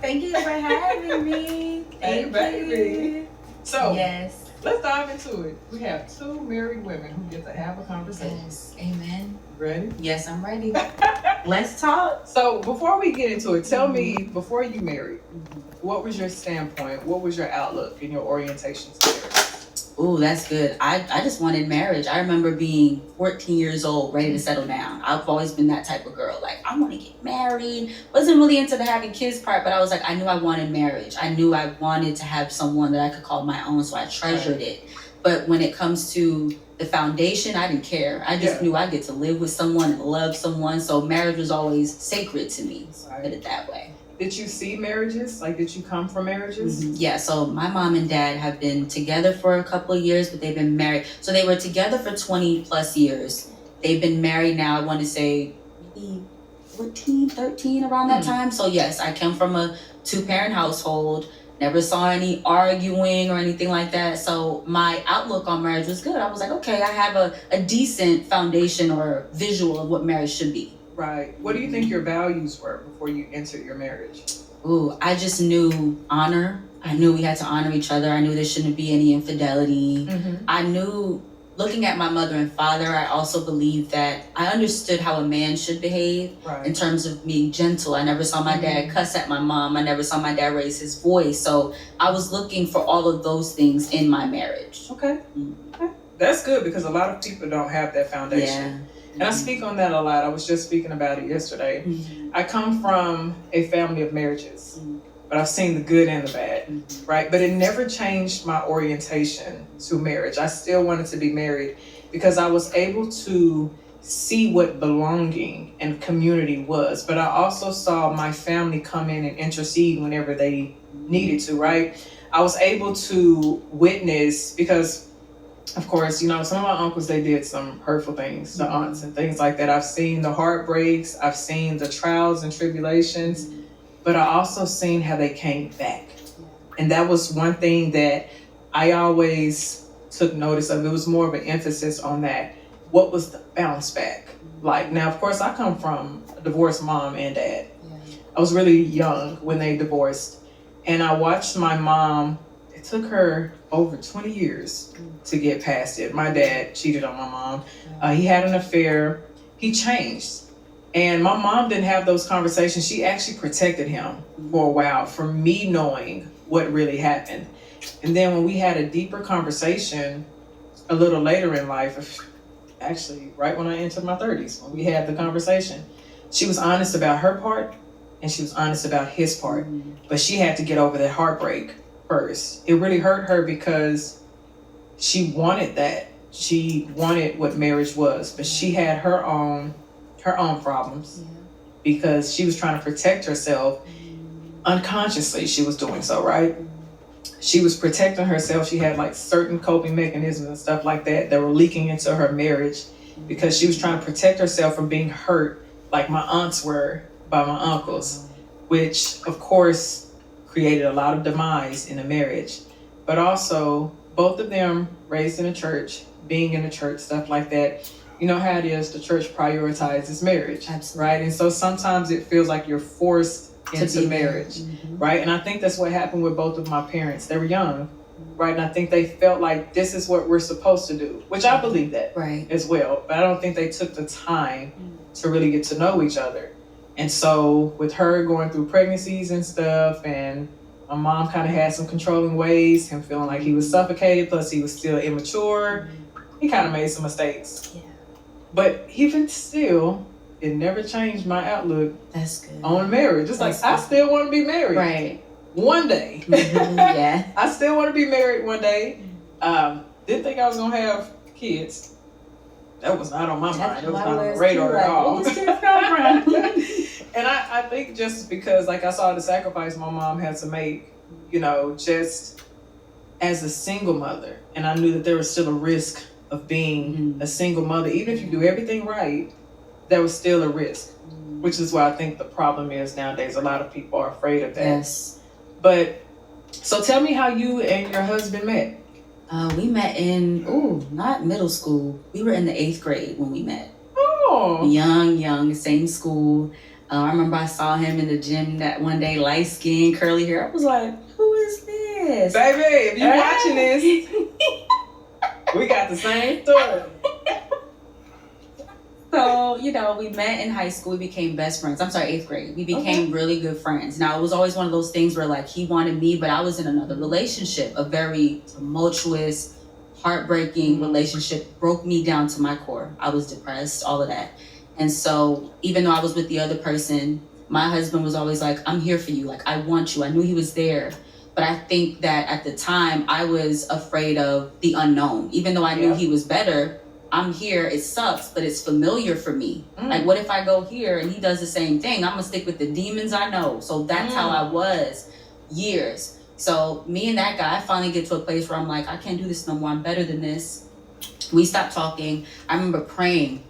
Thank you for having me. Hey, baby. So, yes. Let's dive into it. We have two married women who get to have a conversation. Yes. Amen. Ready? Yes, I'm ready. Let's talk. So, before we get into it, tell me, before you married, what was your standpoint? What was your outlook and your orientation to marriage? Ooh, that's good. I just wanted marriage. I remember being 14 years old, ready to settle down. I've always been that type of girl. Like, I want to get married. Wasn't really into the having kids part, but I was like, I knew I wanted marriage. I knew I wanted to have someone that I could call my own, so I treasured it. But when it comes to the foundation, I didn't care. I just knew I get to live with someone and love someone. So marriage was always sacred to me. So I did it that way. Did you see marriages? Like, did you come from marriages? Yeah, so my mom and dad have been together for a couple of years, but they've been married. So they were together for 20 plus years. They've been married now, I want to say, maybe 14, 13, around that time. So yes, I come from a two-parent household. Never saw any arguing or anything like that. So my outlook on marriage was good. I was like, okay, I have a decent foundation or visual of what marriage should be. Right. What do you think your values were before you entered your marriage? Ooh, I just knew honor. I knew we had to honor each other. I knew there shouldn't be any infidelity. I knew, looking at my mother and father, I also believed that I understood how a man should behave in terms of being gentle. I never saw my dad cuss at my mom. I never saw my dad raise his voice. So I was looking for all of those things in my marriage. Okay. That's good, because a lot of people don't have that foundation. And I speak on that a lot. I was just speaking about it yesterday. I come from a family of marriages, but I've seen the good and the bad, right? But it never changed my orientation to marriage. I still wanted to be married because I was able to see what belonging and community was. But I also saw my family come in and intercede whenever they needed to, right? I was able to witness, because of course, some of my uncles, they did some hurtful things to aunts and things like that. I've seen the heartbreaks, I've seen the trials and tribulations, but I also seen how they came back. And that was one thing that I always took notice of. It was more of an emphasis on that. What was the bounce back like? Now, of course, I come from a divorced mom and dad. I was really young when they divorced, and I watched my mom. It took her over 20 years to get past it. My dad cheated on my mom. He had an affair. He changed. And my mom didn't have those conversations. She actually protected him for a while from me knowing what really happened. And then when we had a deeper conversation a little later in life, actually right when I entered my 30s, when we had the conversation, she was honest about her part and she was honest about his part. But she had to get over that heartbreak first. It really hurt her because she wanted that. She wanted what marriage was, but she had her own problems because she was trying to protect herself. Unconsciously, she was doing so, right? She was protecting herself. She had like certain coping mechanisms and stuff like that were leaking into her marriage because she was trying to protect herself from being hurt like my aunts were by my uncles, which of course created a lot of demise in the marriage. But also, both of them raised in a church, being in a church, stuff like that. You know how it is, the church prioritizes marriage, right? And so sometimes it feels like you're forced into marriage, right? And I think that's what happened with both of my parents. They were young, right? And I think they felt like this is what we're supposed to do, which I believe that as well. But I don't think they took the time to really get to know each other. And so with her going through pregnancies and stuff, and my mom kind of had some controlling ways, him feeling like he was suffocated, plus he was still immature, he kind of made some mistakes. But even still, it never changed my outlook on marriage. It's like, I still want to be married. Right. One day. I still want to be married one day. Didn't think I was going to have kids. That was not on my mind. It was not on the radar at all. And I think just because, like, I saw the sacrifice my mom had to make, just as a single mother. And I knew that there was still a risk of being a single mother. Even if you do everything right, there was still a risk, which is why I think the problem is nowadays a lot of people are afraid of that. Yes. But, so tell me how you and your husband met. We met in, not middle school. We were in the 8th grade when we met. Oh. Young, same school. I remember I saw him in the gym that one day, light skin, curly hair. I was like, who is this? Baby, if you watching this, we got the same story. So, we met in high school. We became best friends. I'm sorry, 8th grade. We became really good friends. Now, it was always one of those things where, like, he wanted me, but I was in another relationship, a very tumultuous, heartbreaking relationship, broke me down to my core. I was depressed, all of that. And so, even though I was with the other person, my husband was always like, I'm here for you. Like, I want you. I knew he was there. But I think that at the time, I was afraid of the unknown. Even though I knew he was better, I'm here, it sucks, but it's familiar for me. Like, what if I go here and he does the same thing? I'm gonna stick with the demons I know. So that's how I was years. So me and that guy, I finally get to a place where I'm like, I can't do this no more. I'm better than this. We stopped talking. I remember praying